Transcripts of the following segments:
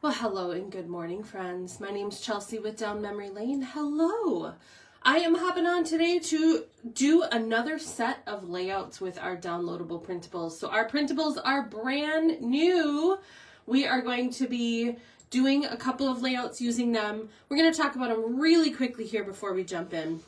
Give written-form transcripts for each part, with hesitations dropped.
Well, hello and good morning, friends. My name's Chelsea with Down Memory Lane. Hello. I am hopping on today to do another set of layouts with our downloadable printables. So our printables are brand new. We are going to be doing a couple of layouts using them. We're going to talk about them really quickly here before we jump in.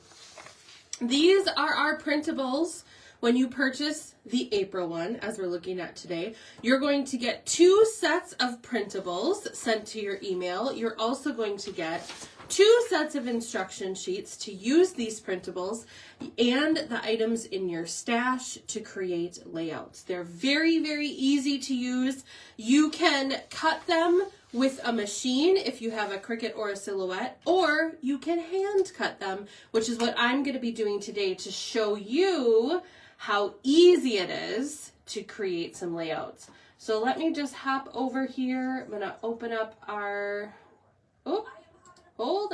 These are our printables. When you purchase the April one, as we're looking at today, you're going to get 2 sets of printables sent to your email. You're also going to get 2 sets of instruction sheets to use these printables and the items in your stash to create layouts. They're very, very easy to use. You can cut them with a machine if you have a Cricut or a Silhouette, or you can hand cut them, which is what I'm going to be doing today to show you how easy it is to create some layouts. So let me just hop over here. I'm going to open up our, hold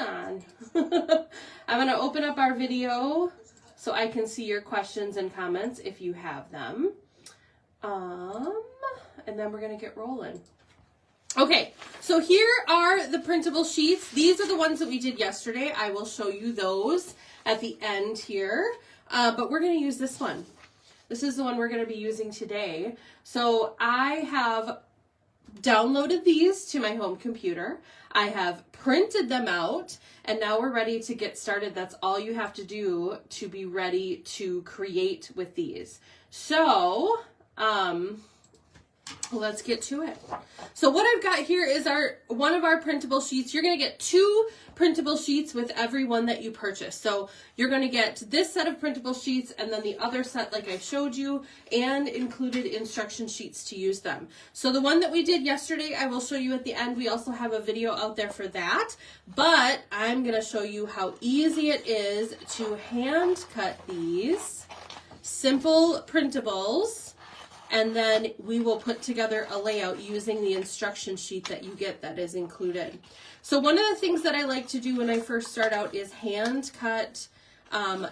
on. I'm going to open up our video so I can see your questions and comments if you have them. And then we're going to get rolling. Okay, so here are the printable sheets. These are the ones that we did yesterday. I will show you those at the end here, but we're going to use this one. This is the one we're going to be using today. So I have downloaded these to my home computer. I have printed them out, and now we're ready to get started. That's all you have to do to be ready to create with these. So, let's get to it. So what I've got here is one of our printable sheets. You're going to get 2 printable sheets with every one that you purchase. So you're going to get this set of printable sheets and then the other set like I showed you, and included instruction sheets to use them. So the one that we did yesterday, I will show you at the end. We also have a video out there for that, but I'm going to show you how easy it is to hand cut these simple printables. And then we will put together a layout using the instruction sheet that you get that is included. So one of the things that I like to do when I first start out is hand cut,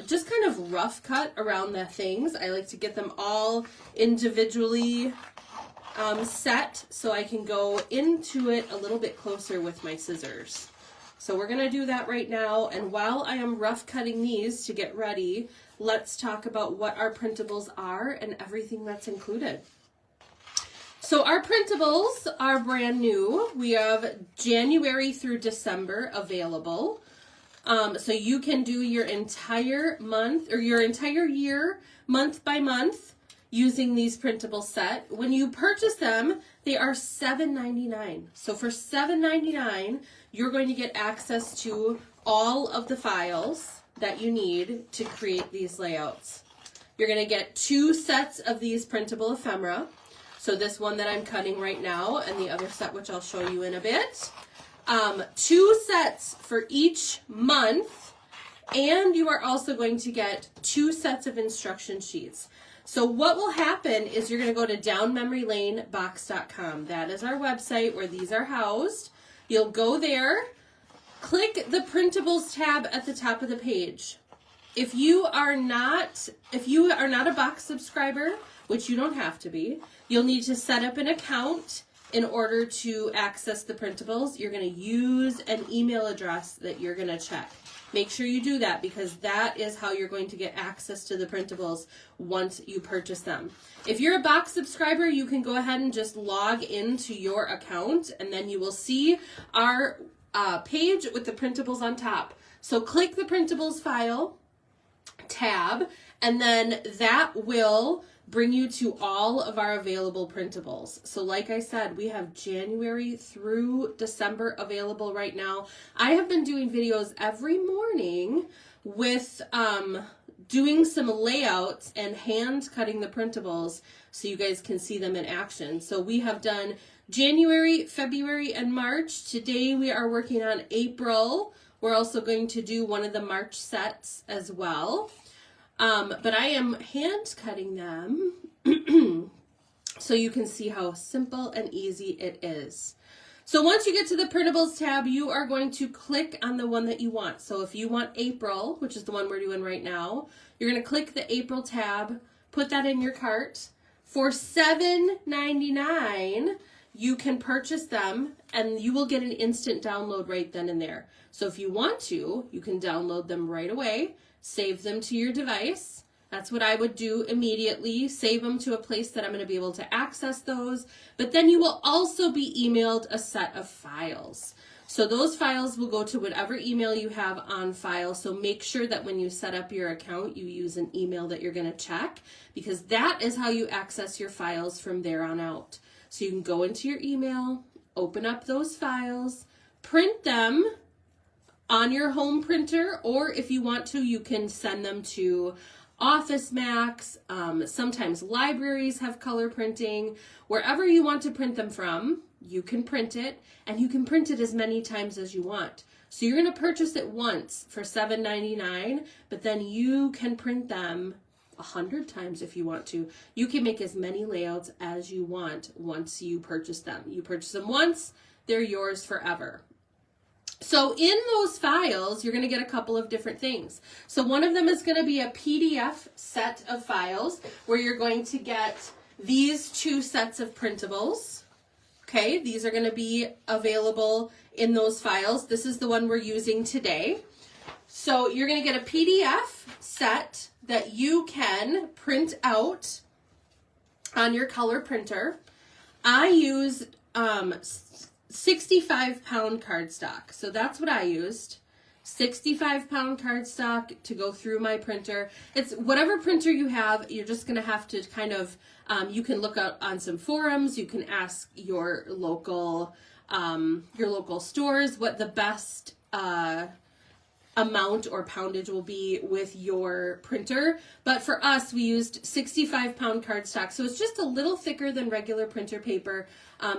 just kind of rough cut around the things. I like to get them all individually set so I can go into it a little bit closer with my scissors. So we're going to do that right now. And while I am rough cutting these to get ready, let's talk about what our printables are and everything that's included. So our printables are brand new. We have January through December available. So you can do your entire month or your entire year, month by month, using these printable set. When you purchase them, they are $7.99. So for $7.99, you're going to get access to all of the files that you need to create these layouts. You're going to get 2 sets of these printable ephemera. So this one that I'm cutting right now and the other set, which I'll show you in a bit. 2 sets for each month, and you are also going to get 2 sets of instruction sheets. So what will happen is you're going to go to downmemorylanebox.com. That is our website where these are housed. You'll go there, click the Printables tab at the top of the page. If you are not a box subscriber, which you don't have to be, you'll need to set up an account in order to access the printables. You're going to use an email address that you're going to check. Make sure you do that because that is how you're going to get access to the printables once you purchase them. If you're a box subscriber, you can go ahead and just log into your account, and then you will see our page with the printables on top. So click the printables file tab, and then that will bring you to all of our available printables. So like I said, we have January through December available right now. I have been doing videos every morning with doing some layouts and hand cutting the printables so you guys can see them in action. So we have done January, February, and March. Today we are working on April. We're also going to do one of the March sets as well. But I am hand cutting them so you can see how simple and easy it is. So once you get to the Printables tab, you are going to click on the one that you want. So if you want April, which is the one we're doing right now, you're going to click the April tab, put that in your cart. For $7.99, you can purchase them and you will get an instant download right then and there. So if you want to, you can download them right away, save them to your device. That's what I would do immediately. Save them to a place that I'm going to be able to access those. But then you will also be emailed a set of files. So those files will go to whatever email you have on file. So make sure that when you set up your account, you use an email that you're going to check, because that is how you access your files from there on out. So you can go into your email, open up those files, print them on your home printer, or if you want to, you can send them to Office Max. Sometimes libraries have color printing. Wherever you want to print them from, you can print it, and you can print it as many times as you want. So you're going to purchase it once for $7.99, but then you can print them 100 times if you want to. You can make as many layouts as you want once you purchase them. You purchase them once, they're yours forever. So in those files, you're going to get a couple of different things. So one of them is going to be a PDF set of files where you're going to get these 2 sets of printables. Okay, these are going to be available in those files. This is the one we're using today. So you're going to get a PDF set that you can print out on your color printer. I use 65-pound cardstock. So that's what I used. 65-pound cardstock to go through my printer. It's whatever printer you have, you're just going to have to kind of, you can look out on some forums, you can ask your local stores what the best amount or poundage will be with your printer. But for us, we used 65-pound cardstock. So it's just a little thicker than regular printer paper.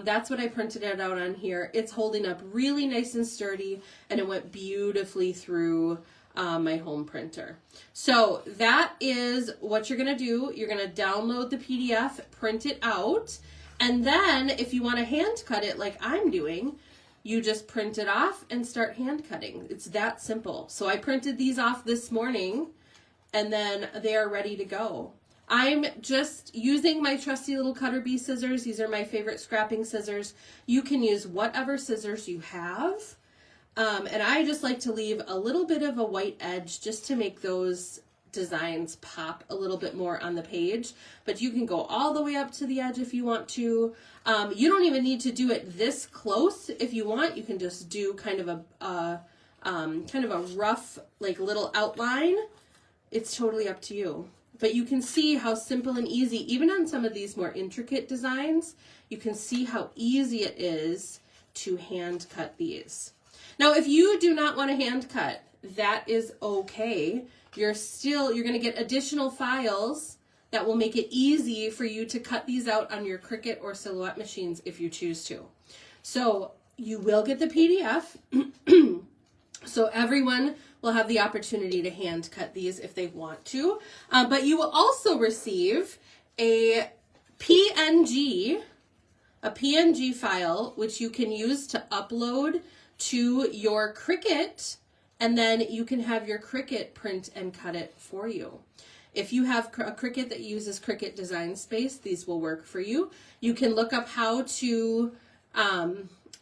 That's what I printed it out on here. It's holding up really nice and sturdy, and it went beautifully through my home printer. So that is what you're going to do. You're going to download the PDF, print it out, and then if you want to hand cut it like I'm doing, you just print it off and start hand cutting. It's that simple. So I printed these off this morning, and then they are ready to go. I'm just using my trusty little Cutter Bee scissors. These are my favorite scrapping scissors. You can use whatever scissors you have. And I just like to leave a little bit of a white edge just to make those designs pop a little bit more on the page. But you can go all the way up to the edge if you want to. You don't even need to do it this close. If you want, you can just do kind of a rough, like, little outline. It's totally up to you. But you can see how simple and easy, even on some of these more intricate designs, you can see how easy it is to hand cut these. Now, if you do not want to hand cut, that is okay. You're going to get additional files that will make it easy for you to cut these out on your Cricut or Silhouette machines if you choose to. So you will get the PDF. So everyone will have the opportunity to hand cut these if they want to. But you will also receive a PNG file, which you can use to upload to your Cricut, and then you can have your Cricut print and cut it for you. If you have a Cricut that uses Cricut Design Space, these will work for you. You can look up how to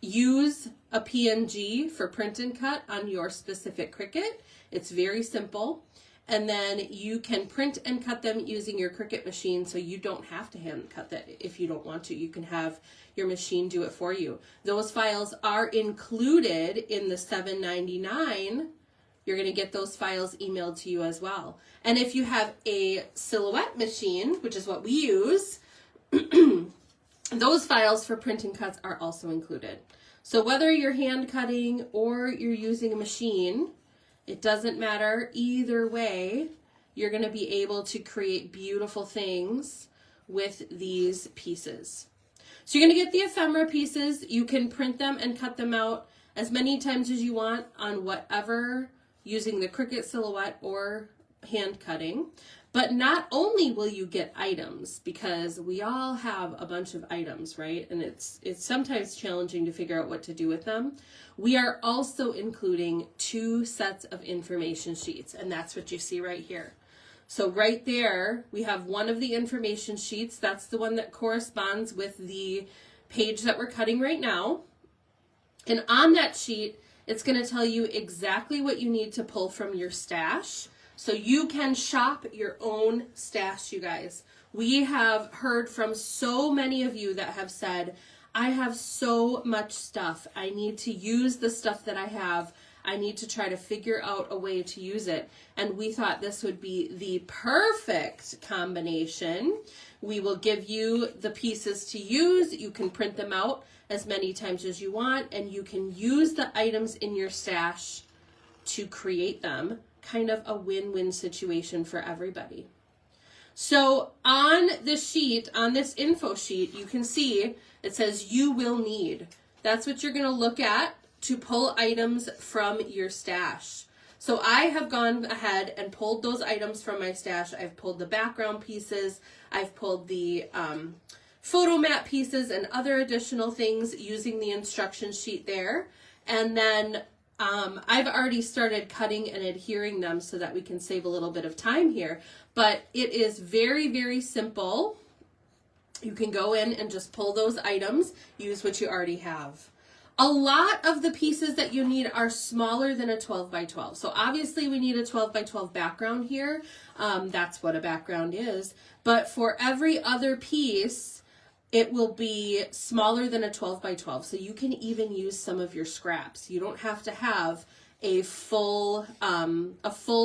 use a PNG for print and cut on your specific Cricut. It's very simple. And then you can print and cut them using your Cricut machine, so you don't have to hand cut that if you don't want to. You can have your machine do it for you. Those files are included in the $7.99. You're going to get those files emailed to you as well. And if you have a Silhouette machine, which is what we use, those files for print and cuts are also included. So whether you're hand cutting or you're using a machine, it doesn't matter. Either way, you're going to be able to create beautiful things with these pieces. So you're going to get the ephemera pieces. You can print them and cut them out as many times as you want on whatever, using the Cricut Silhouette or hand cutting. But not only will you get items, because we all have a bunch of items, right? And it's sometimes challenging to figure out what to do with them. We are also including 2 sets of information sheets, and that's what you see right here. So right there, we have one of the information sheets. That's the one that corresponds with the page that we're cutting right now. And on that sheet, it's going to tell you exactly what you need to pull from your stash. So you can shop your own stash, you guys. We have heard from so many of you that have said, I have so much stuff. I need to use the stuff that I have. I need to try to figure out a way to use it. And we thought this would be the perfect combination. We will give you the pieces to use. You can print them out as many times as you want, and you can use the items in your stash to create them. Kind of a win-win situation for everybody. So on the sheet, on this info sheet, you can see it says you will need. That's what you're going to look at to pull items from your stash. So I have gone ahead and pulled those items from my stash. I've pulled the background pieces. I've pulled the photo mat pieces and other additional things using the instruction sheet there. And then I've already started cutting and adhering them so that we can save a little bit of time here. But it is very, very simple. You can go in and just pull those items, use what you already have. A lot of the pieces that you need are smaller than a 12 by 12. So obviously we need a 12 by 12 background here. That's what a background is. But for every other piece, it will be smaller than a 12 by 12. So you can even use some of your scraps. You don't have to have a full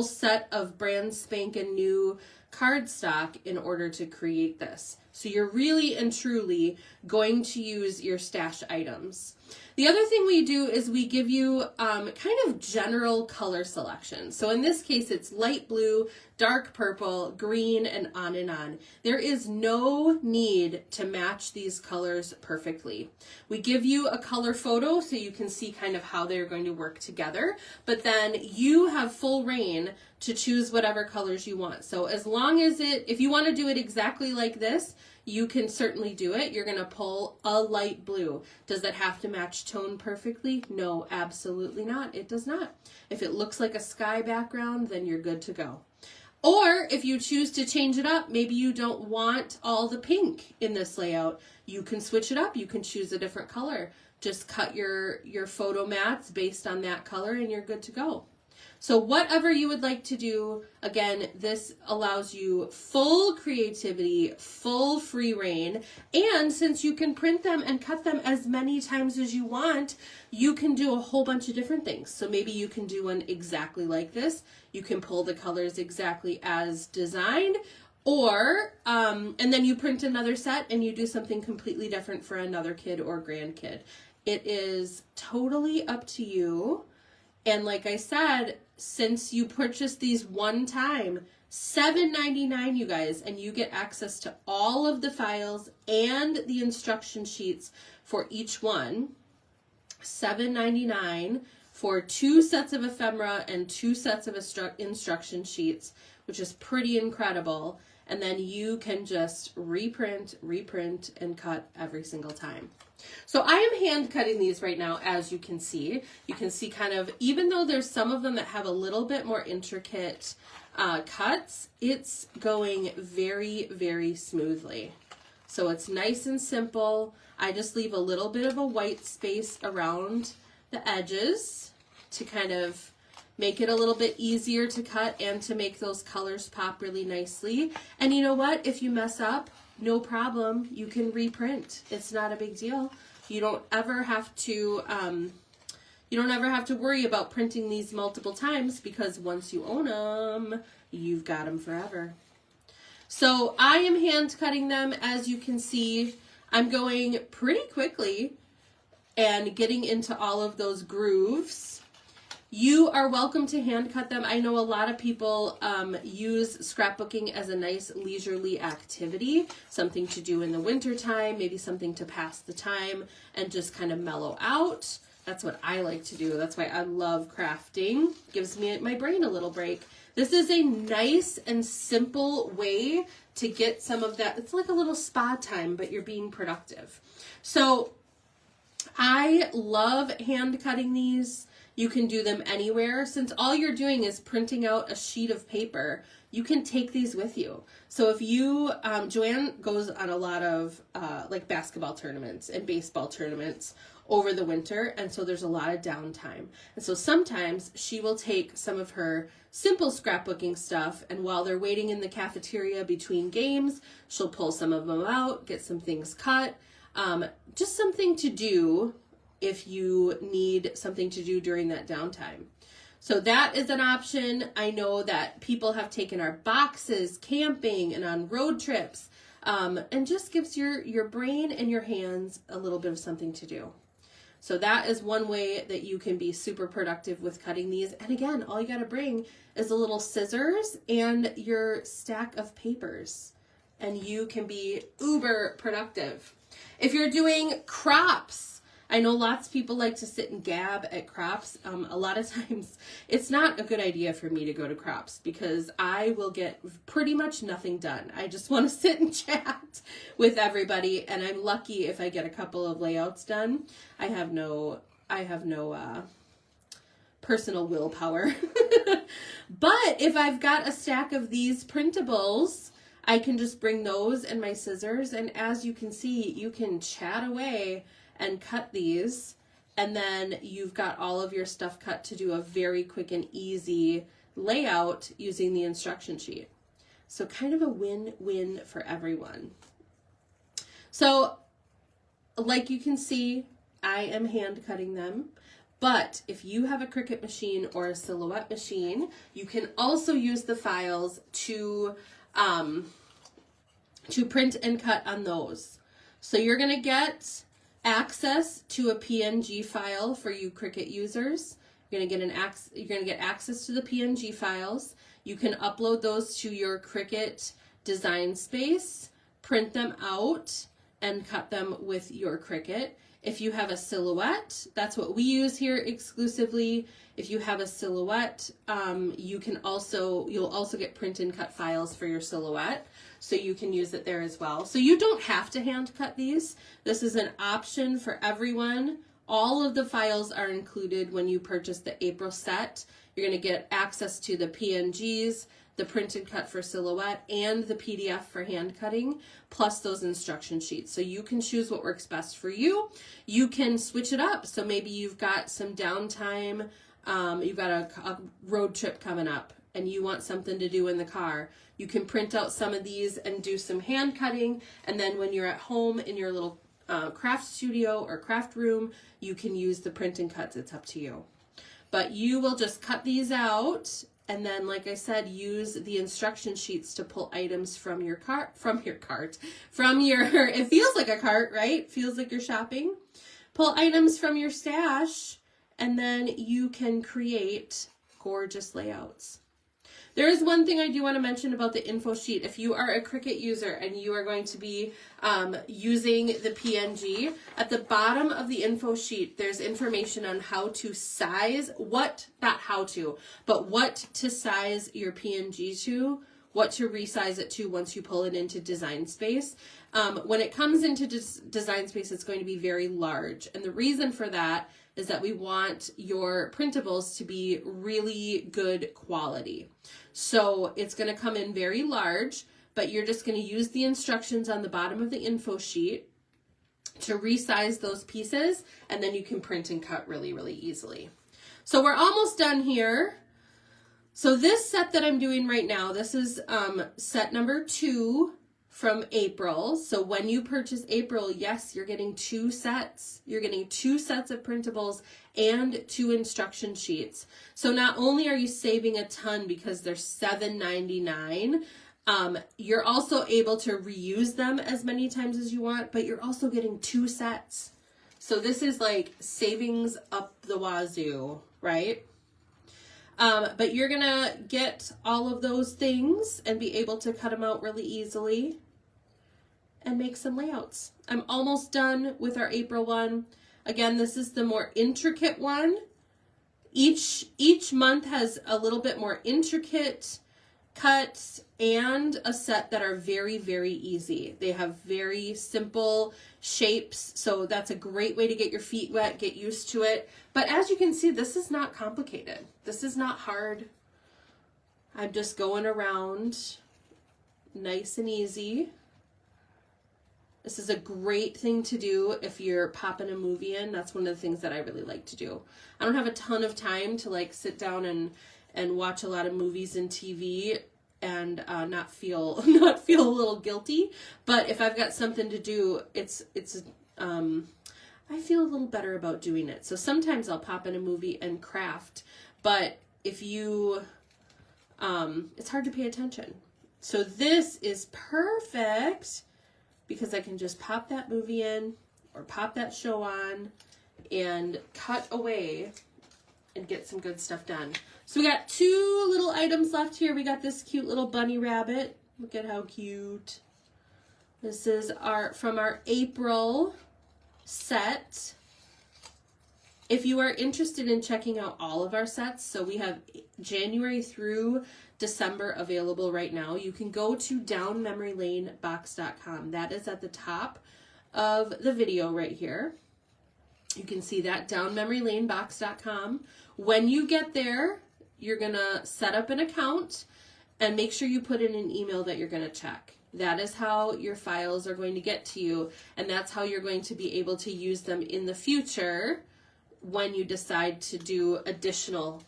set of brand spanking new cardstock in order to create this. So you're really and truly going to use your stash items. The other thing we do is we give you kind of general color selection. So in this case, it's light blue, dark purple, green, and on and on. There is no need to match these colors perfectly. We give you a color photo so you can see kind of how they're going to work together, but then you have full reign to choose whatever colors you want. So as long as if you want to do it exactly like this, you can certainly do it. You're going to pull a light blue. Does that have to match tone perfectly? No, absolutely not. It does not. If it looks like a sky background, then you're good to go. Or if you choose to change it up, maybe you don't want all the pink in this layout. You can switch it up. You can choose a different color. Just cut your photo mats based on that color and you're good to go. So whatever you would like to do, again, this allows you full creativity, full free reign, and since you can print them and cut them as many times as you want, you can do a whole bunch of different things. So maybe you can do one exactly like this. You can pull the colors exactly as designed, or, and then you print another set and you do something completely different for another kid or grandkid. It is totally up to you. And like I said, since you purchase these one time, $7.99, you guys, and you get access to all of the files and the instruction sheets for each one. $7.99 for 2 sets of ephemera and 2 sets of instruction sheets, which is pretty incredible. And then you can just reprint, and cut every single time. So I am hand cutting these right now, as you can see. You can see kind of, even though there's some of them that have a little bit more intricate cuts, it's going very, very smoothly. So it's nice and simple. I just leave a little bit of a white space around the edges to kind of make it a little bit easier to cut and to make those colors pop really nicely. And you know what? If you mess up, no problem. You can reprint. It's not a big deal. You don't ever have to worry about printing these multiple times, because once you own them, you've got them forever. So I am hand cutting them. As you can see, I'm going pretty quickly and getting into all of those grooves. You are welcome to hand cut them. I know a lot of people use scrapbooking as a nice leisurely activity, something to do in the winter time, maybe something to pass the time and just kind of mellow out. That's what I like to do. That's why I love crafting. Gives me my brain a little break. This is a nice and simple way to get some of that. It's like a little spa time, but you're being productive. So I love hand cutting these. You can do them anywhere. Since all you're doing is printing out a sheet of paper, you can take these with you. So if you, Joanne goes on a lot of like basketball tournaments and baseball tournaments over the winter, and so there's a lot of downtime. And so sometimes she will take some of her simple scrapbooking stuff, and while they're waiting in the cafeteria between games, she'll pull some of them out, get some things cut, just something to do if you need something to do during that downtime. So that is an option. I know that people have taken our boxes camping and on road trips, and just gives your brain and your hands a little bit of something to do. So that is one way that you can be super productive with cutting these. And again, all you got to bring is a little scissors and your stack of papers, and you can be uber productive. If you're doing crops, I know lots of people like to sit and gab at crops. A lot of times it's not a good idea for me to go to crops because I will get pretty much nothing done. I just want to sit and chat with everybody, and I'm lucky if I get a couple of layouts done. I have no personal willpower. But if I've got a stack of these printables, I can just bring those and my scissors, and as you can see, you can chat away and cut these, and then you've got all of your stuff cut to do a very quick and easy layout using the instruction sheet. So kind of a win-win for everyone. So like you can see, I am hand cutting them, but if you have a Cricut machine or a Silhouette machine, you can also use the files to print and cut on those. So you're gonna get access to a PNG file for you Cricut users. You're gonna get access to the PNG files. You can upload those to your Cricut design space, print them out, and cut them with your Cricut. If you have a Silhouette, that's what we use here exclusively. If you have a Silhouette, you'll also get print and cut files for your Silhouette, so you can use it there as well. So you don't have to hand cut these. This is an option for everyone. All of the files are included when you purchase the April set. You're going to get access to the PNGs, the print and cut for Silhouette, and the PDF for hand cutting, plus those instruction sheets. So you can choose what works best for you. You can switch it up. So maybe you've got some downtime, you've got a road trip coming up, and you want something to do in the car. You can print out some of these and do some hand cutting, and then when you're at home in your little craft studio or craft room, you can use the print and cuts. It's up to you. But you will just cut these out, and then, like I said, use the instruction sheets to pull items from your cart, it feels like a cart, right? Feels like you're shopping. Pull items from your stash, and then you can create gorgeous layouts. There is one thing I do want to mention about the info sheet. If you are a Cricut user and you are going to be using the PNG, at the bottom of the info sheet, there's information on how to size, what to size your PNG to, what to resize it to once you pull it into Design Space. When it comes into Design Space, it's going to be very large. And the reason for that is that we want your printables to be really good quality. So it's going to come in very large, but you're just going to use the instructions on the bottom of the info sheet to resize those pieces, and then you can print and cut really, really easily. So we're almost done here. So this set that I'm doing right now, this is set number 2 from April. So when you purchase April, yes, you're getting 2 sets. You're getting 2 sets of printables and 2 instruction sheets. So not only are you saving a ton because they're $7.99, you're also able to reuse them as many times as you want, but you're also getting 2 sets. So this is like savings up the wazoo, right? But you're gonna get all of those things and be able to cut them out really easily and make some layouts. I'm almost done with our April one. Again, this is the more intricate one. Each month has a little bit more intricate cuts and a set that are very, very easy. They have very simple shapes, so that's a great way to get your feet wet, get used to it. But as you can see, this is not complicated. This is not hard. I'm just going around nice and easy. This is a great thing to do if you're popping a movie in. That's one of the things that I really like to do. I don't have a ton of time to like sit down and watch a lot of movies and TV and not feel a little guilty. But if I've got something to do, I feel a little better about doing it. So sometimes I'll pop in a movie and craft, but if you, it's hard to pay attention. So this is perfect because I can just pop that movie in or pop that show on and cut away and get some good stuff done. So we got 2 little items left here. We got this cute little bunny rabbit. Look at how cute. This is from our April set. If you are interested in checking out all of our sets, so we have January through December available right now, you can go to downmemorylanebox.com. That is at the top of the video right here. You can see that, downmemorylanebox.com. When you get there, you're going to set up an account and make sure you put in an email that you're going to check. That is how your files are going to get to you, and that's how you're going to be able to use them in the future when you decide to do additional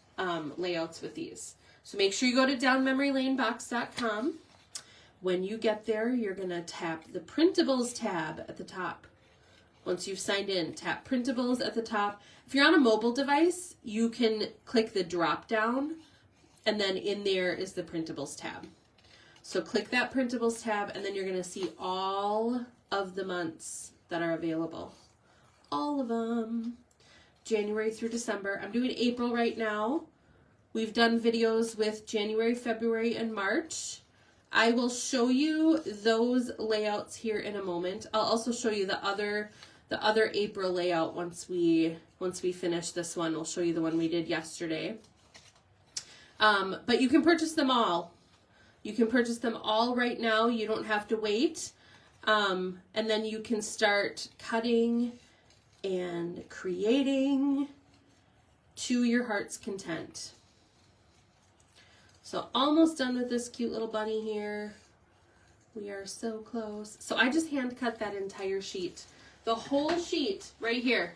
layouts with these. So make sure you go to downmemorylanebox.com. When you get there, you're going to tap the Printables tab at the top. Once you've signed in, tap Printables at the top. If you're on a mobile device, you can click the drop down, and then in there is the Printables tab. So click that Printables tab, and then you're going to see all of the months that are available. All of them. January through December. I'm doing April right now. We've done videos with January, February, and March. I will show you those layouts here in a moment. I'll also show you the other April layout once we finish this one. We'll show you the one we did yesterday. But you can purchase them all. You can purchase them all right now. You don't have to wait. And then you can start cutting and creating to your heart's content. So almost done with this cute little bunny here. We are so close. So I just hand cut that entire sheet. The whole sheet right here.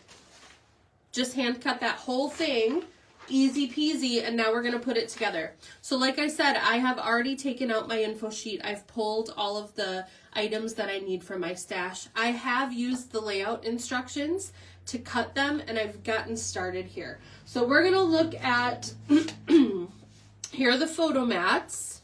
Just hand cut that whole thing. Easy peasy. And now we're going to put it together. So like I said, I have already taken out my info sheet. I've pulled all of the items that I need for my stash. I have used the layout instructions to cut them, and I've gotten started here. So we're going to look at, here are the photo mats.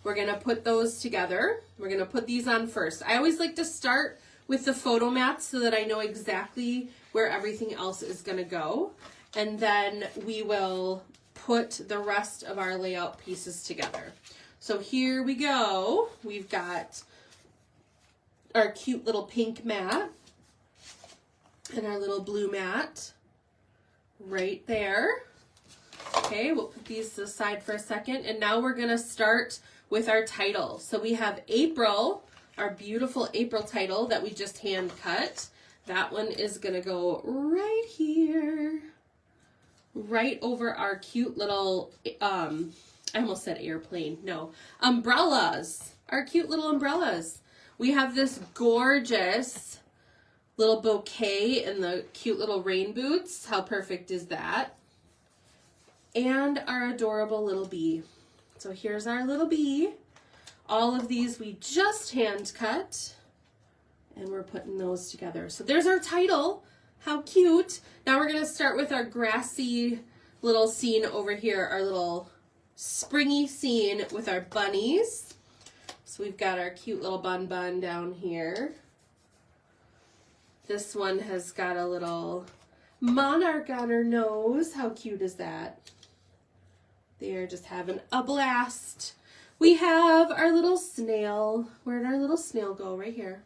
We're going to put those together. We're going to put these on first. I always like to start with the photo mats so that I know exactly where everything else is going to go. And then we will put the rest of our layout pieces together. So here we go. We've got our cute little pink mat and our little blue mat right there. Okay, we'll put these aside for a second. And now we're going to start with our title. So we have April, our beautiful April title that we just hand cut. That one is going to go right here. Right over our cute little, I almost said airplane, no, umbrellas, our cute little umbrellas. We have this gorgeous little bouquet and the cute little rain boots. How perfect is that? And our adorable little bee. So here's our little bee. All of these we just hand cut, and we're putting those together. So there's our title. How cute. Now we're going to start with our grassy little scene over here, our little springy scene with our bunnies. So we've got our cute little bun down here. This one has got a little monarch on her nose. How cute is that? They're just having a blast. We have our little snail. Where'd our little snail go? Right here.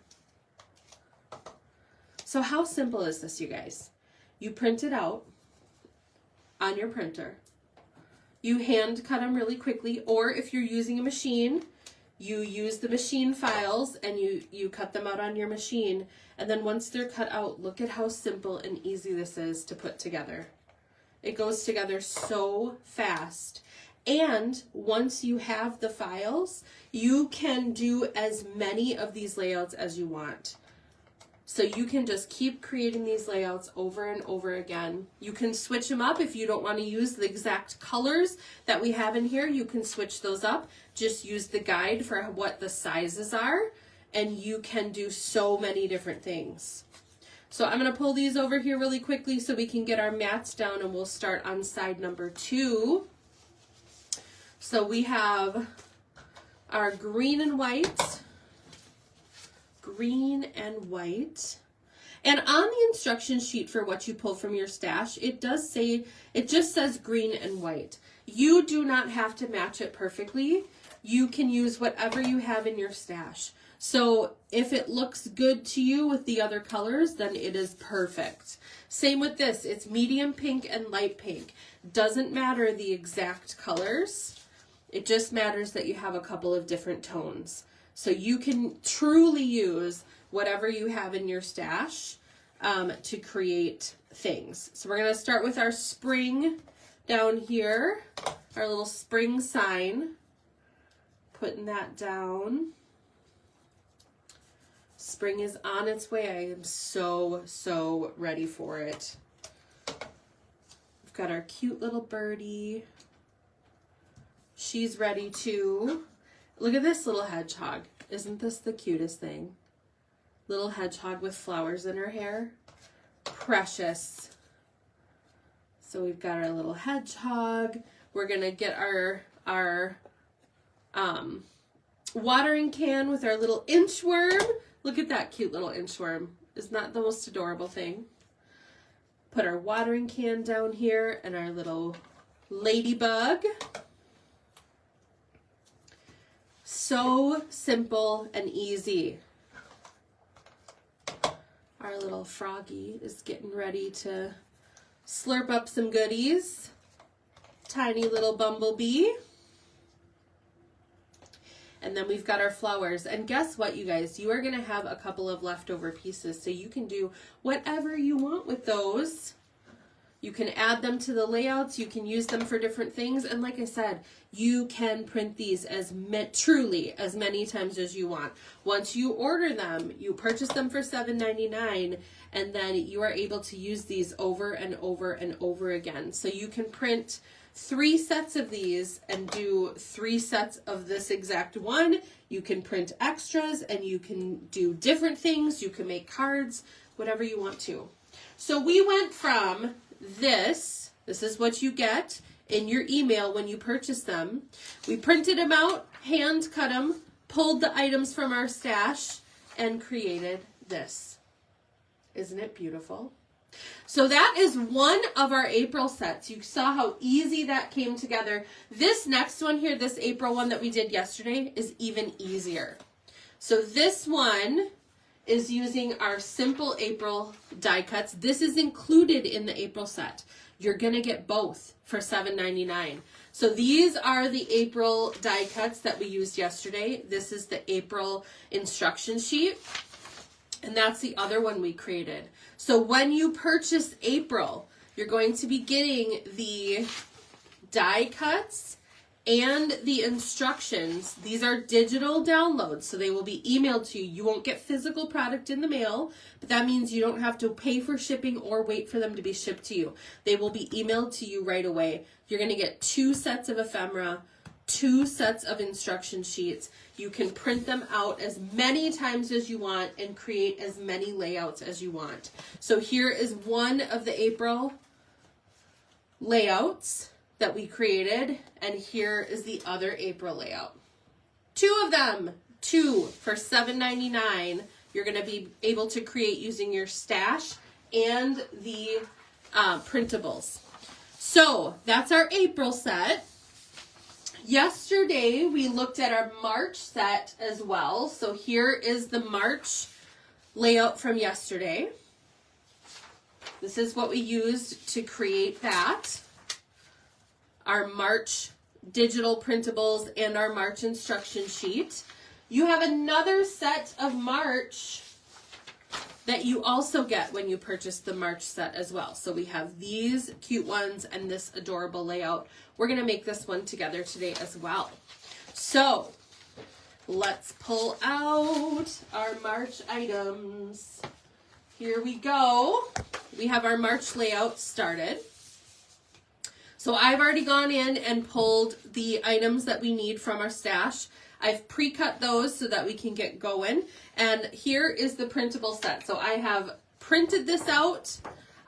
So how simple is this, you guys? You print it out on your printer. You hand cut them really quickly, or if you're using a machine, you use the machine files and you cut them out on your machine. And then once they're cut out, look at how simple and easy this is to put together. It goes together so fast. And once you have the files, you can do as many of these layouts as you want. So you can just keep creating these layouts over and over again. You can switch them up if you don't want to use the exact colors that we have in here. You can switch those up. Just use the guide for what the sizes are, and you can do so many different things. So I'm going to pull these over here really quickly so we can get our mats down, and we'll start on side number 2. So we have our green and white. Green and white. And on the instruction sheet for what you pull from your stash, it does say, it just says green and white. You do not have to match it perfectly. You can use whatever you have in your stash. So if it looks good to you with the other colors, then it is perfect. Same with this. It's medium pink and light pink. Doesn't matter the exact colors. It just matters that you have a couple of different tones. So you can truly use whatever you have in your stash to create things. So we're going to start with our spring down here, our little spring sign. Putting that down. Spring is on its way. I am so ready for it. We've got our cute little birdie. She's ready too. Look at this little hedgehog. Isn't this the cutest thing? Little hedgehog with flowers in her hair. Precious. So we've got our little hedgehog. We're going to get our watering can with our little inchworm. Look at that cute little inchworm. Isn't that the most adorable thing? Put our watering can down here and our little ladybug. So simple and easy. Our little froggy is getting ready to slurp up some goodies. Tiny little bumblebee. And then we've got our flowers. And guess what, you guys? You are going to have a couple of leftover pieces, so you can do whatever you want with those. You can add them to the layouts. You can use them for different things. And like I said, you can print these truly as many times as you want. Once you order them, you purchase them for $7.99, and then you are able to use these over and over and over again. So you can print 3 sets of these and do 3 sets of this exact one. You can print extras and you can do different things. You can make cards, whatever you want to. So we went from this is what you get in your email when you purchase them. We printed them out, hand cut them, pulled the items from our stash, and created this. Isn't it beautiful? So that is one of our April sets. You saw how easy that came together. This next one here, this April one that we did yesterday, is even easier. So this one is using our simple April die cuts. This is included in the April set. You're going to get both for $7.99. So these are the April die cuts that we used yesterday. This is the April instruction sheet. And that's the other one we created. So when you purchase April, you're going to be getting the die cuts and the instructions. These are digital downloads, so they will be emailed to you. You won't get physical product in the mail, but that means you don't have to pay for shipping or wait for them to be shipped to you. They will be emailed to you right away. You're going to get 2 sets of ephemera, 2 sets of instruction sheets. You can print them out as many times as you want and create as many layouts as you want. So here is one of the April layouts that we created, and here is the other April layout. 2 of them, 2 for $7.99. You're going to be able to create using your stash and the printables. So that's our April set. Yesterday we looked at our March set as well. So here is the March layout from yesterday. This is what we used to create that. Our March digital printables and our March instruction sheet. You have another set of March that you also get when you purchase the March set as well. So we have these cute ones and this adorable layout. We're going to make this one together today as well. So let's pull out our March items. Here we go. We have our March layout started. So I've already gone in and pulled the items that we need from our stash. I've pre-cut those so that we can get going. And here is the printable set. So I have printed this out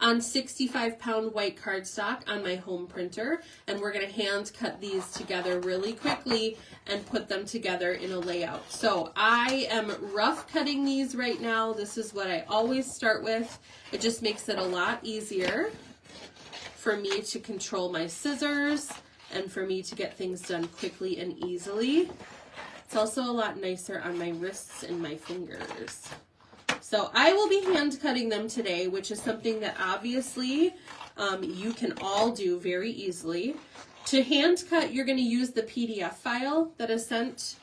on 65-pound white cardstock on my home printer. And we're going to hand cut these together really quickly and put them together in a layout. So I am rough cutting these right now. This is what I always start with. It just makes it a lot easier for me to control my scissors and for me to get things done quickly and easily. It's also a lot nicer on my wrists and my fingers. So I will be hand cutting them today, which is something that obviously you can all do very easily. To hand cut, you're going to use the PDF file that is sent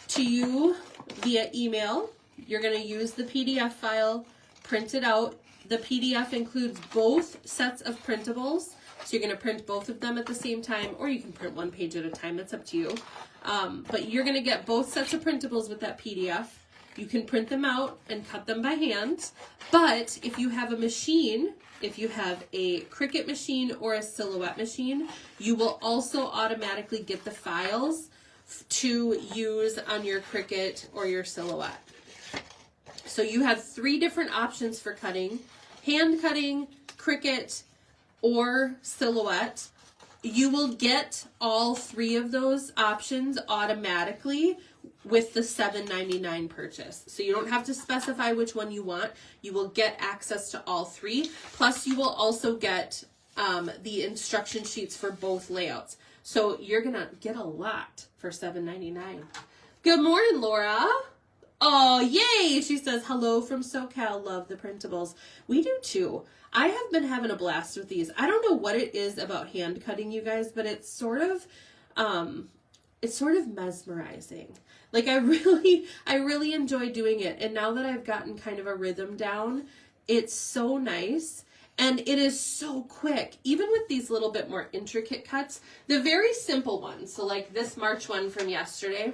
to you via email. You're going to use the PDF file, print it out. The PDF includes both sets of printables. So you're going to print both of them at the same time, or you can print one page at a time. That's up to you. But you're going to get both sets of printables with that PDF. You can print them out and cut them by hand. But if you have a machine, if you have a Cricut machine or a Silhouette machine, you will also automatically get the files to use on your Cricut or your Silhouette. So you have 3 different options for cutting: hand cutting, Cricut, or Silhouette. You will get all 3 of those options automatically with the $7.99 purchase. So you don't have to specify which one you want. You will get access to all 3. Plus you will also get the instruction sheets for both layouts. So you're going to get a lot for $7.99. Good morning, Laura. Oh, yay! She says, hello from SoCal, love the printables. We do too. I have been having a blast with these. I don't know what it is about hand cutting, you guys, but it's sort of mesmerizing. Like I really enjoy doing it. And now that I've gotten kind of a rhythm down, it's so nice. And it is so quick, even with these little bit more intricate cuts. The very simple ones, so like this March one from yesterday,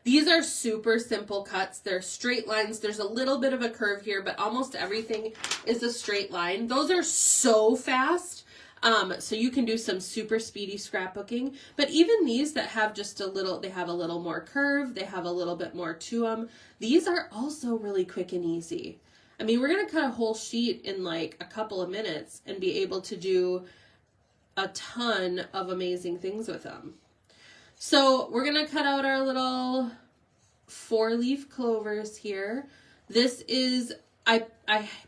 these are super simple cuts. They're straight lines. There's a little bit of a curve here, but almost everything is a straight line. Those are so fast. So you can do some super speedy scrapbooking. But even these that have just a little, they have a little more curve. They have a little bit more to them. These are also really quick and easy. I mean, we're going to cut a whole sheet in like a couple of minutes and be able to do a ton of amazing things with them. So we're going to cut out our little 4-leaf clovers here. This is, I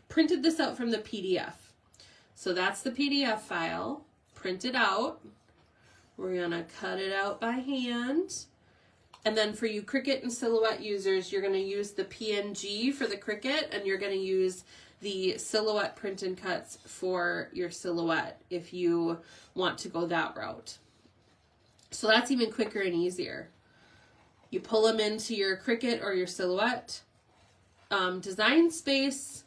printed this out from the PDF. So that's the PDF file. Print it out. We're going to cut it out by hand. And then for you Cricut and Silhouette users, you're going to use the PNG for the Cricut, and you're going to use the Silhouette print and cuts for your Silhouette if you want to go that route. So that's even quicker and easier. You pull them into your Cricut or your Silhouette design space,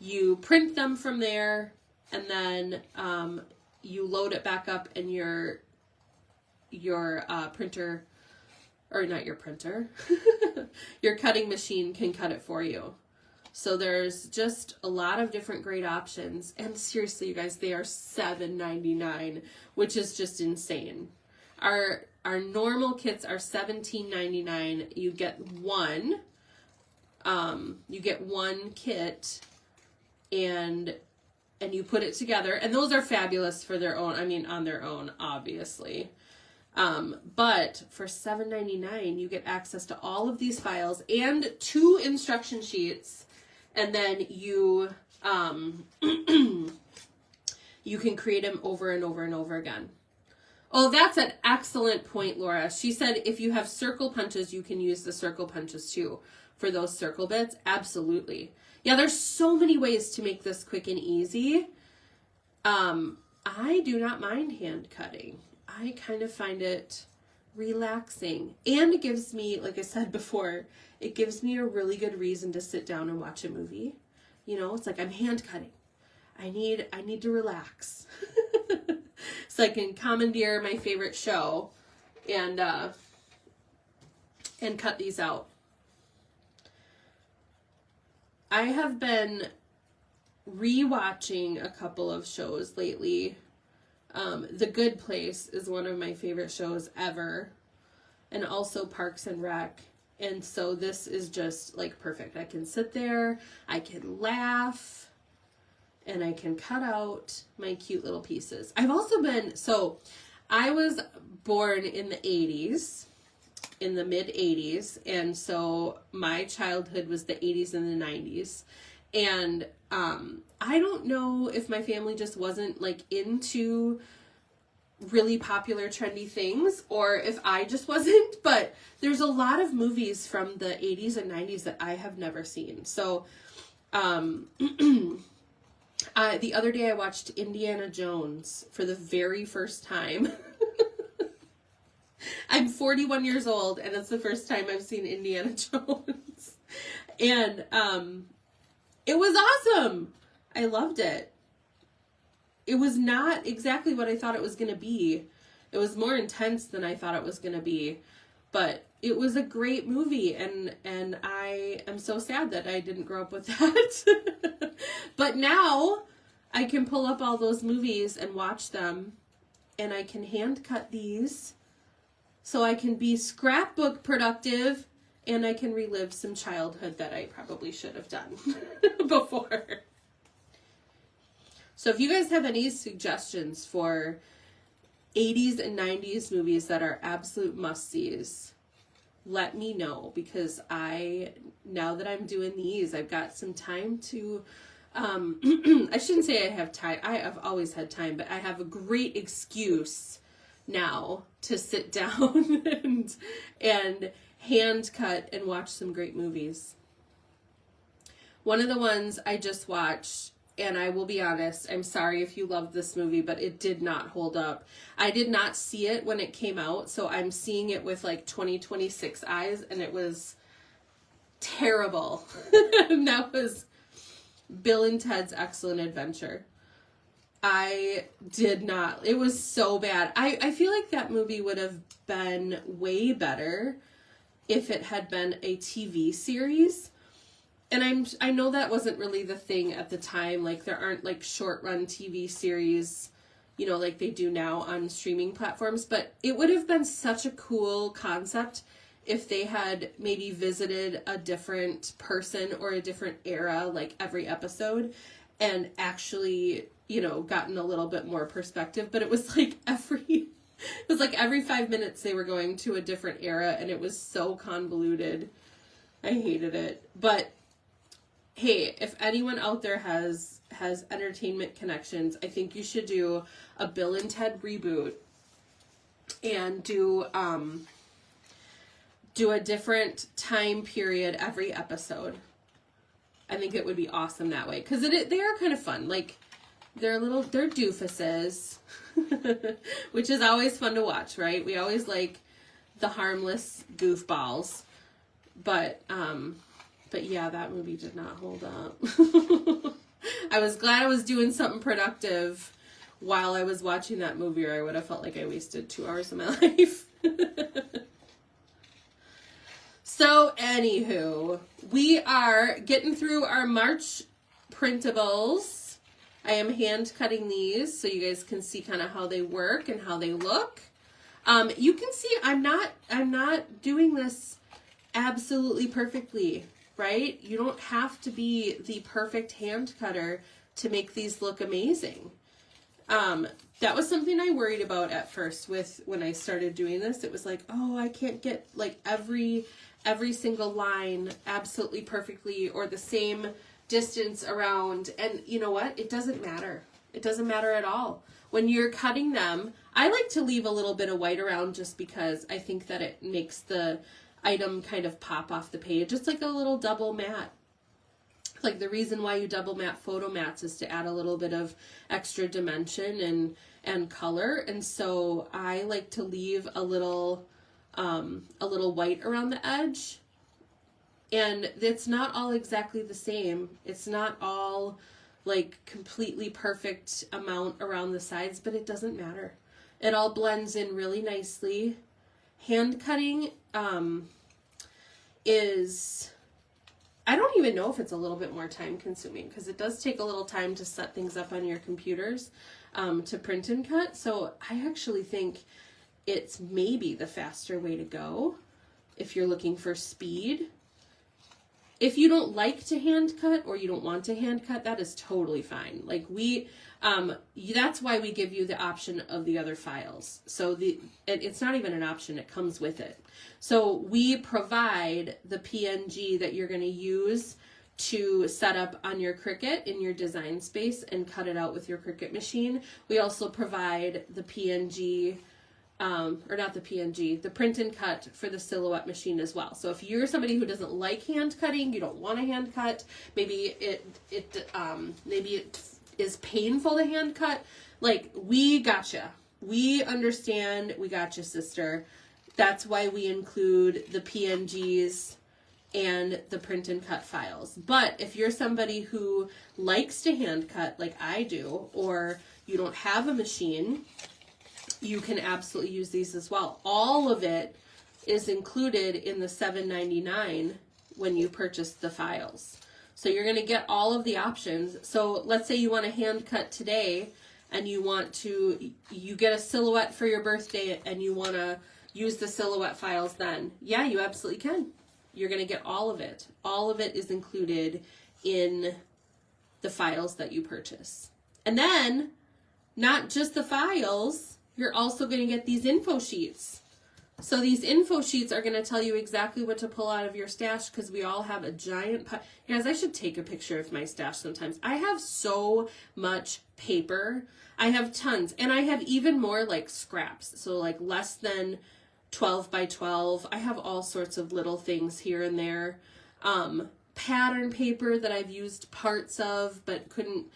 you print them from there, and then you load it back up in your printer, or not your printer, your cutting machine can cut it for you. So there's just a lot of different great options. And seriously, you guys, they are $7.99, which is just insane. Our normal kits are $17.99. You get one. You get one kit, and you put it together. And those are fabulous for their own. I mean, on their own, obviously. But for $7.99, you get access to all of these files and 2 instruction sheets, and then you you can create them over and over and over again. Oh, that's an excellent point, Laura. She said if you have circle punches, you can use the circle punches too for those circle bits. Absolutely. Yeah, there's so many ways to make this quick and easy. I do not mind hand cutting. I kind of find it relaxing. And it gives me, like I said before, it gives me a really good reason to sit down and watch a movie. You know, it's like I'm hand cutting. I need to relax. So I can commandeer my favorite show and cut these out. I have been rewatching a couple of shows lately. The Good Place is one of my favorite shows ever, and also Parks and Rec. And so this is just like perfect. I can sit there, I can laugh, and I can cut out my cute little pieces. I was born in the 80s, in the mid 80s, and so my childhood was the 80s and the 90s. And I don't know if my family just wasn't like into really popular trendy things or if I just wasn't, but there's a lot of movies from the 80s and 90s that I have never seen. So the other day I watched Indiana Jones for the very first time. I'm 41 years old and it's the first time I've seen Indiana Jones. And it was awesome. I loved it. It was not exactly what I thought it was going to be. It was more intense than I thought it was going to be. But it was a great movie, and I am so sad that I didn't grow up with that. But now I can pull up all those movies and watch them, and I can hand cut these so I can be scrapbook productive, and I can relive some childhood that I probably should have done before. So if you guys have any suggestions for 80s and 90s movies that are absolute must-sees, let me know, because now that I'm doing these, I've got some time to, I shouldn't say I have time. I have always had time, but I have a great excuse now to sit down and hand cut and watch some great movies. One of the ones I just watched, and I will be honest, I'm sorry if you loved this movie, but it did not hold up. I did not see it when it came out, so I'm seeing it with like 2026 eyes, and it was terrible. And that was Bill and Ted's Excellent Adventure. It was so bad. I feel like that movie would have been way better if it had been a TV series. And I know that wasn't really the thing at the time. Like, there aren't like short run TV series, you know, like they do now on streaming platforms. But it would have been such a cool concept if they had maybe visited a different person or a different era, like every episode, and actually, you know, gotten a little bit more perspective. But it was like every 5 minutes they were going to a different era, and it was so convoluted. I hated it. But hey, if anyone out there has entertainment connections, I think you should do a Bill and Ted reboot and do a different time period every episode. I think it would be awesome that way, because they are kind of fun. Like, they're doofuses, which is always fun to watch, right? We always like the harmless goofballs, but yeah, that movie did not hold up. I was glad I was doing something productive while I was watching that movie, or I would have felt like I wasted 2 hours of my life. So, anywho, we are getting through our March printables. I am hand cutting these so you guys can see kind of how they work and how they look. You can see I'm not doing this absolutely perfectly, right? You don't have to be the perfect hand cutter to make these look amazing. That was something I worried about at first when I started doing this. It was like, oh, I can't get like every single line absolutely perfectly or the same distance around. And you know what? It doesn't matter. It doesn't matter at all. When you're cutting them, I like to leave a little bit of white around just because I think that it makes the item kind of pop off the page. It's like a little double matte. Like the reason why you double mat photo mats is to add a little bit of extra dimension and color. And so I like to leave a little white around the edge. And it's not all exactly the same. It's not all like completely perfect amount around the sides, but it doesn't matter. It all blends in really nicely. Hand cutting is, I don't even know if it's a little bit more time consuming, because it does take a little time to set things up on your computers to print and cut. So I actually think it's maybe the faster way to go if you're looking for speed. If you don't like to hand cut or you don't want to hand cut, that is totally fine. Like that's why we give you the option of the other files. So it's not even an option, it comes with it. So we provide the PNG that you're going to use to set up on your Cricut in your design space and cut it out with your Cricut machine. We also provide the PNG, or not the PNG, the print and cut for the Silhouette machine as well. So if you're somebody who doesn't like hand cutting, you don't want to hand cut, maybe it is painful to hand cut, like, we gotcha. We understand. We gotcha, sister. That's why we include the PNGs and the print and cut files. But if you're somebody who likes to hand cut like I do, or you don't have a machine, you can absolutely use these as well. All of it is included in the $7.99 when you purchase the files. So you're going to get all of the options. So let's say you want to hand cut today and you get a Silhouette for your birthday and you want to use the Silhouette files then. Yeah, you absolutely can. You're going to get all of it. All of it is included in the files that you purchase. And then, not just the files, you're also going to get these info sheets. So these info sheets are going to tell you exactly what to pull out of your stash, because we all have a giant guys, I should take a picture of my stash sometimes. I have so much paper. I have tons. And I have even more like scraps. So like less than 12 by 12. I have all sorts of little things here and there. Pattern paper that I've used parts of but couldn't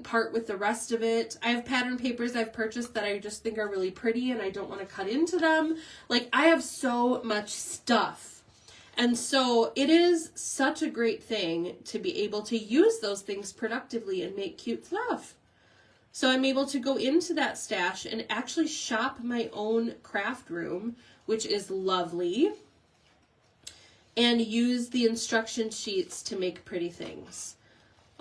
part with the rest of it. I have pattern papers I've purchased that I just think are really pretty and I don't want to cut into them. Like, I have so much stuff. And so it is such a great thing to be able to use those things productively and make cute stuff. So I'm able to go into that stash and actually shop my own craft room, which is lovely, and use the instruction sheets to make pretty things.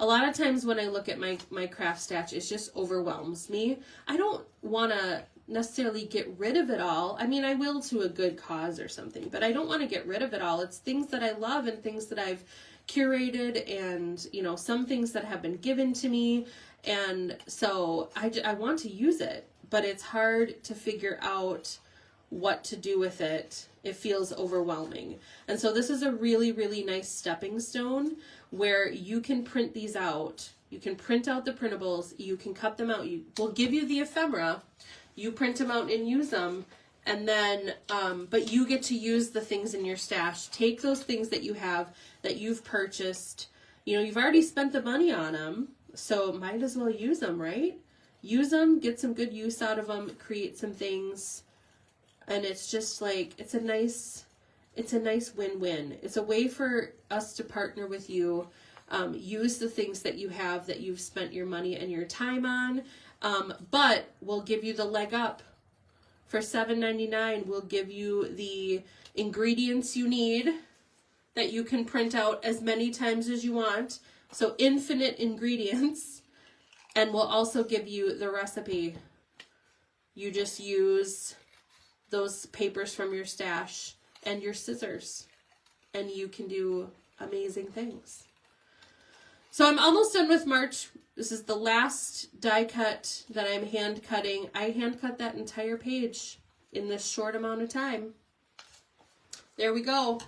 A lot of times when I look at my craft stash, it just overwhelms me. I don't want to necessarily get rid of it all. I mean, I will to a good cause or something, but I don't want to get rid of it all. It's things that I love and things that I've curated, and, you know, some things that have been given to me. And so I want to use it, but it's hard to figure out what to do with it. It feels overwhelming. And so this is a really, really nice stepping stone where you can print these out. You can print out the printables. You can cut them out. We'll give you the ephemera. You print them out and use them. And then, but you get to use the things in your stash. Take those things that you have, that you've purchased. You know, you've already spent the money on them, so might as well use them, right? Use them, get some good use out of them, create some things. And it's just like, it's a nice win-win. It's a way for us to partner with you, use the things that you have that you've spent your money and your time on, but we'll give you the leg up. For $7.99, we'll give you the ingredients you need that you can print out as many times as you want. So infinite ingredients. And we'll also give you the recipe. You just use those papers from your stash and your scissors, and you can do amazing things. So I'm almost done with March. This is the last die cut that I'm hand cutting. I hand cut that entire page in this short amount of time. There we go,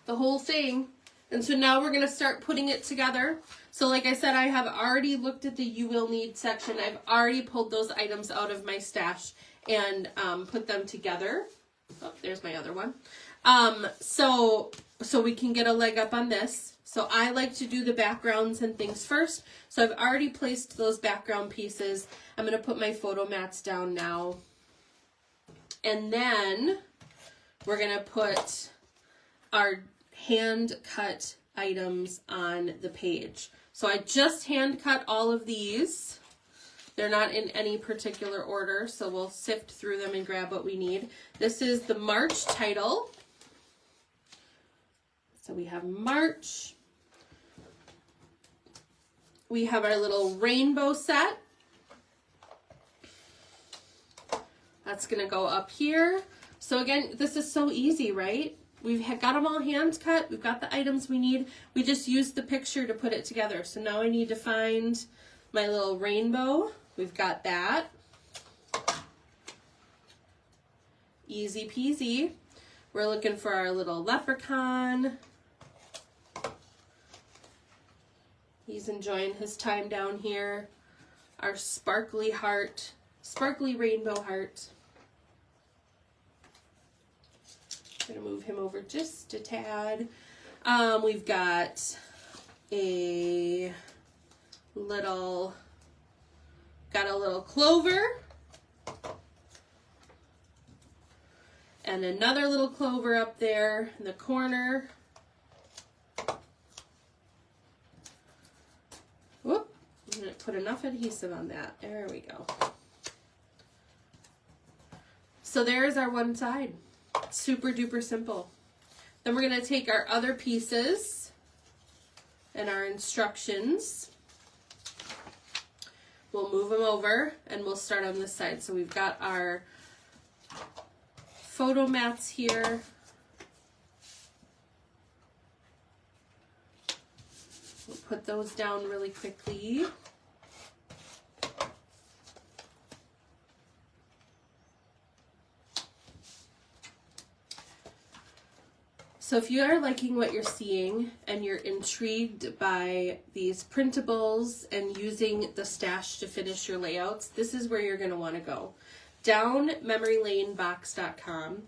the whole thing. And so now we're going to start putting it together. So like I said, I have already looked at the you will need section. I've already pulled those items out of my stash and put them together. Oh, there's my other one. So we can get a leg up on this. So I like to do the backgrounds and things first. So I've already placed those background pieces. I'm going to put my photo mats down now. And then we're going to put our hand cut items on the page. So I just hand cut all of these. They're not in any particular order, so we'll sift through them and grab what we need. This is the March title. So we have March. We have our little rainbow set. That's going to go up here. So again, this is so easy, right? We've got them all hand cut. We've got the items we need. We just used the picture to put it together. So now I need to find my little rainbow. We've got that. Easy peasy. We're looking for our little leprechaun. He's enjoying his time down here. Our sparkly heart, sparkly rainbow heart. I'm gonna move him over just a tad. We've got a little clover. And another little clover up there in the corner. Whoop, I'm gonna put enough adhesive on that. There we go. So there's our one side. Super duper simple. Then we're gonna take our other pieces and our instructions. We'll move them over and we'll start on this side. So we've got our photo mats here. We'll put those down really quickly. So if you are liking what you're seeing and you're intrigued by these printables and using the stash to finish your layouts, this is where you're going to want to go. DownMemoryLaneBox.com.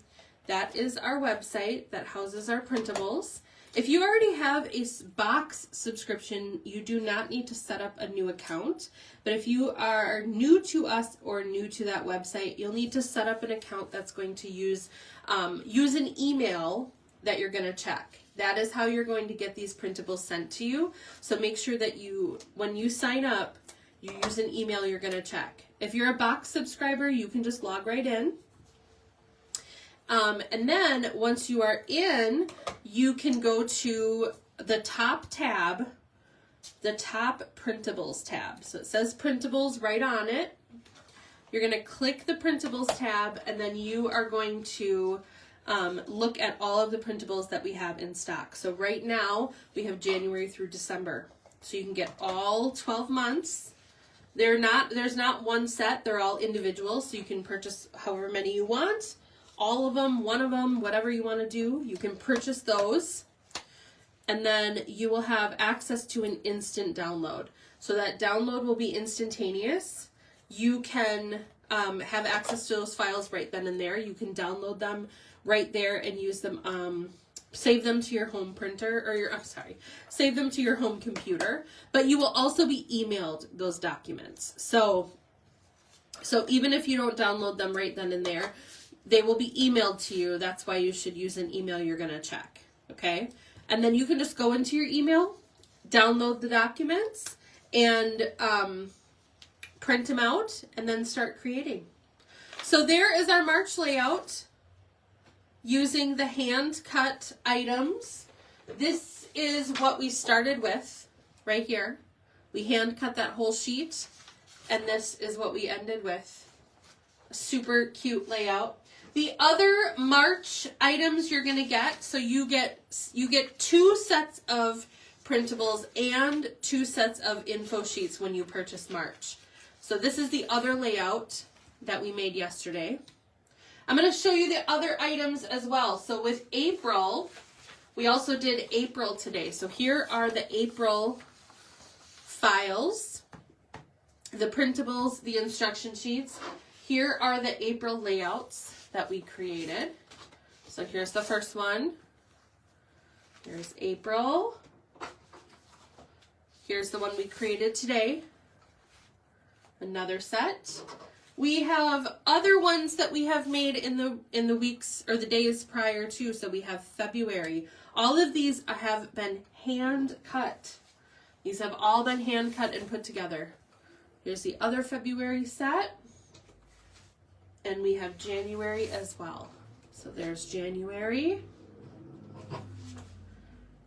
That is our website that houses our printables. If you already have a box subscription, you do not need to set up a new account. But if you are new to us or new to that website, you'll need to set up an account that's going to use an email that you're going to check. That is how you're going to get these printables sent to you. So make sure that when you sign up, you use an email you're going to check. If you're a box subscriber, you can just log right in. And then once you are in, you can go to the top tab, the top printables tab. So it says printables right on it. You're going to click the printables tab, and then you are going to look at all of the printables that we have in stock. So right now we have January through December. So you can get all 12 months. There's not one set, they're all individual. So you can purchase however many you want, all of them, one of them, whatever you want to do, you can purchase those. And then you will have access to an instant download. So that download will be instantaneous. You can have access to those files right then and there. You can download them right there and use them, save them to your home printer, or save them to your home computer, but you will also be emailed those documents. So even if you don't download them right then and there, they will be emailed to you. That's why you should use an email you're going to check. Okay. And then you can just go into your email, download the documents, and print them out, and then start creating. So there is our March layout using the hand cut items. This is what we started with right here. We hand cut that whole sheet, and this is what we ended with. A super cute layout. The other March items you're gonna get, so you get 2 sets of printables and 2 sets of info sheets when you purchase March. So this is the other layout that we made yesterday. I'm going to show you the other items as well. So with April, we also did April today. So here are the April files, the printables, the instruction sheets. Here are the April layouts that we created. So here's the first one. Here's April. Here's the one we created today. Another set. We have other ones that we have made in the weeks or the days prior to. So we have February. All of these have been hand cut. These have all been hand cut and put together. Here's the other February set. And we have January as well. So there's January.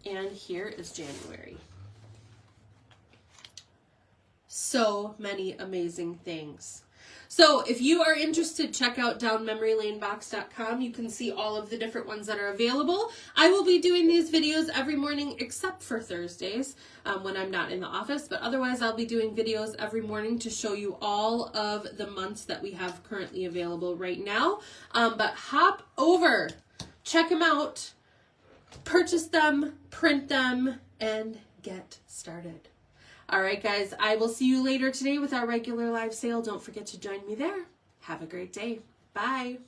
And here is January. So many amazing things. So if you are interested, check out downmemorylanebox.com. You can see all of the different ones that are available. I will be doing these videos every morning except for Thursdays when I'm not in the office. But otherwise, I'll be doing videos every morning to show you all of the months that we have currently available right now. But hop over, check them out, purchase them, print them, and get started. All right, guys, I will see you later today with our regular live sale. Don't forget to join me there. Have a great day. Bye.